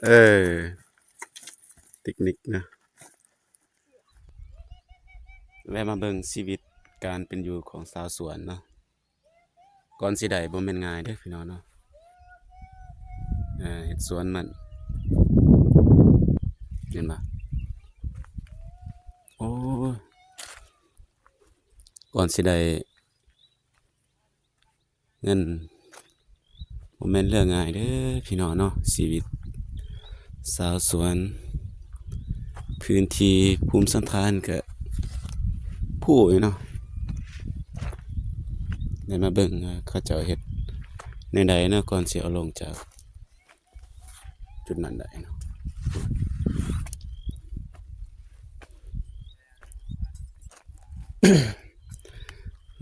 เออปิกนิกนะแวะมาเบิ่งชีวิตการเป็นอยู่ของชาวสวนเนาะก่อนสิได้บ่แม่นง่ายเด้อพี่น้องเนาะเฮ็ดสวนมันเห็นบ่โอ้ก่อนสิได้เงินบ่แม่นเรื่องง่ายเด้อพี่น้องเนาะชีวิตชาวสวนพื้นที่ภูมิสันฐานก็ผู้อยู่เนาะได้มาเบิ่งเขาเจ้าเฮ็ดในใดเนาะก่อนสิเอาลงจากจุดนั้นได้เนาะ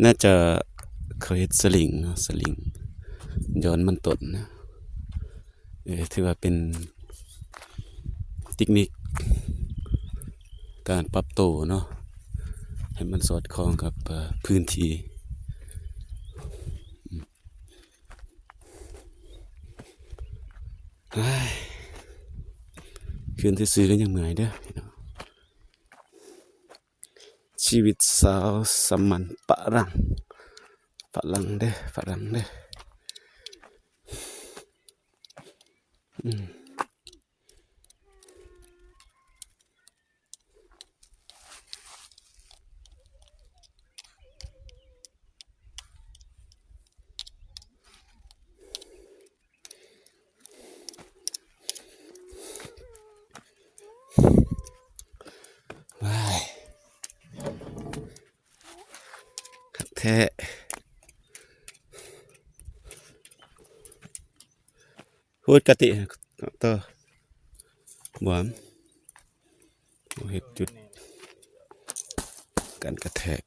น่าจะเขาเฮ็ดสลิงเนาะสลิงย้อนมันต้นนะถือว่าเป็นเทคนิคการปรับตัวเนาะให้มันสอดคล้องกับพื้นที่คืนที่ซื้อก็ยังเหนื่อยเด้อพี่น้องชีวิตสาวสามัญฝรั่งเด้อฝรั่งเด้อว้ายคักแท้พูดกติต่อบวมเฮ็ดจุดการกระแทก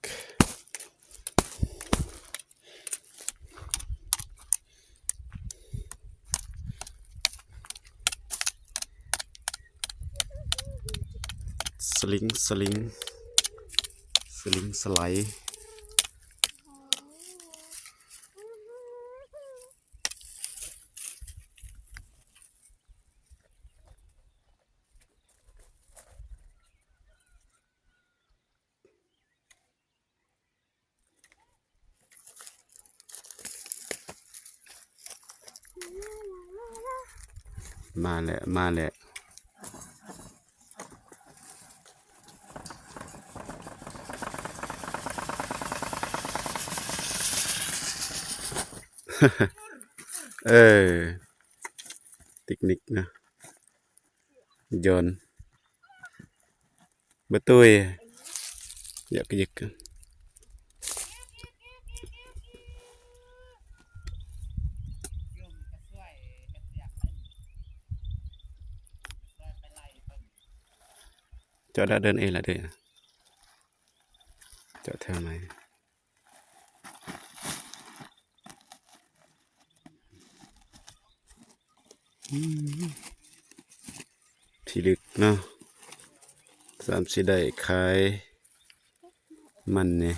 สลิงสไลด์มาแล้วเออเทคนิคนะโยนบะตุ้ยอยากยึกเจาะได้เดินเองละเด้อเจาะแถวไหนที่ลึกเนาะสิได้ขายมันเนี่ย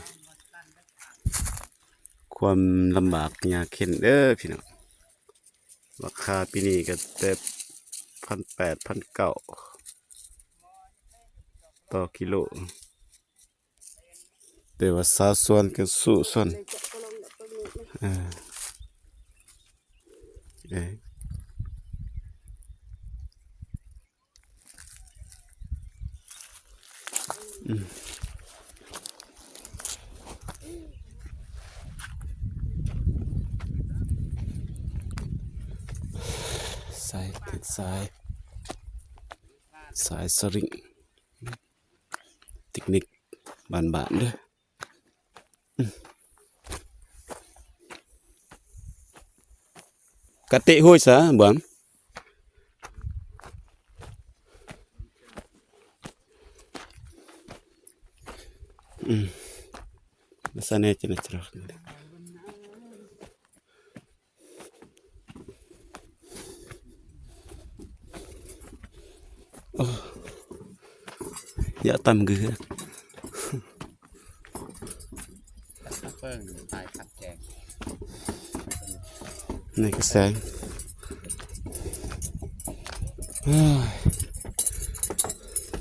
ความลำบากยากเข็นเด้อพี่น้องราคาปีนี้ก็แต่1,800 1,900ต่อกิโลแต่ว่าสาวสวนก็สู้ส่วนเออเอ้สายติดสายสลิงเทคนิคบานๆเด้อกะติห้วยซะบ่มsana chana chara dạ tầm gửi เพิ่งตายขัดแจง này cái sáng เฮ้ย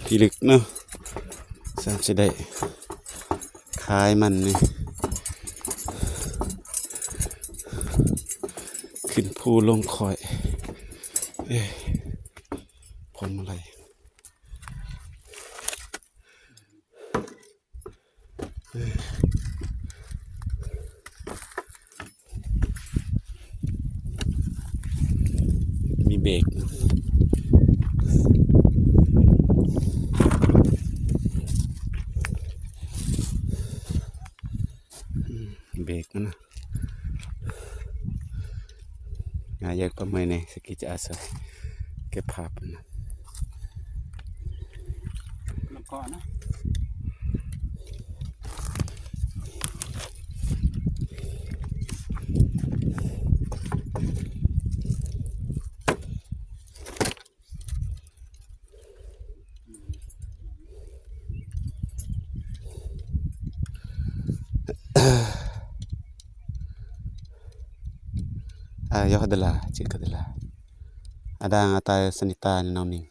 พี่ลึกเนาะสามสิได้ขายมันนี่ขึ้นภูลงคอยเอ้ยพรมอะไรมีเบรกนะเบรกนะงายากประมาณนี้สกิจอาศัยเก็บภาพนะ แล้วก็นะAyaw kadala, cik kadala. Ada ang atay sanita ni naming.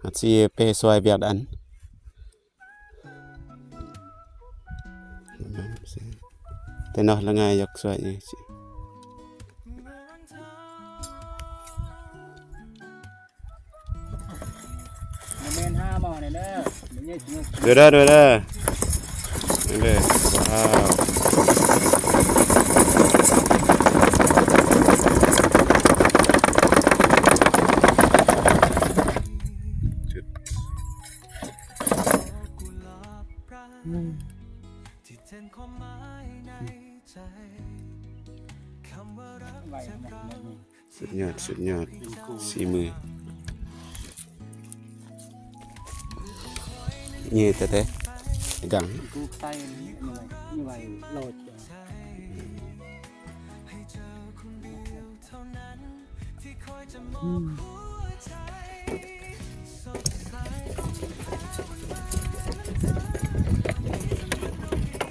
At si Pesoy biadaan. Tenoh lang ayok suat niya. เมน5หม้อเนี่ยเด้อเดี๋ยวนี้สิ Dua dah. Boleh. Wow. Sụt nhọt xì mười như thế thế gắng กูใส่นี่ไว้โหลดจ้ะ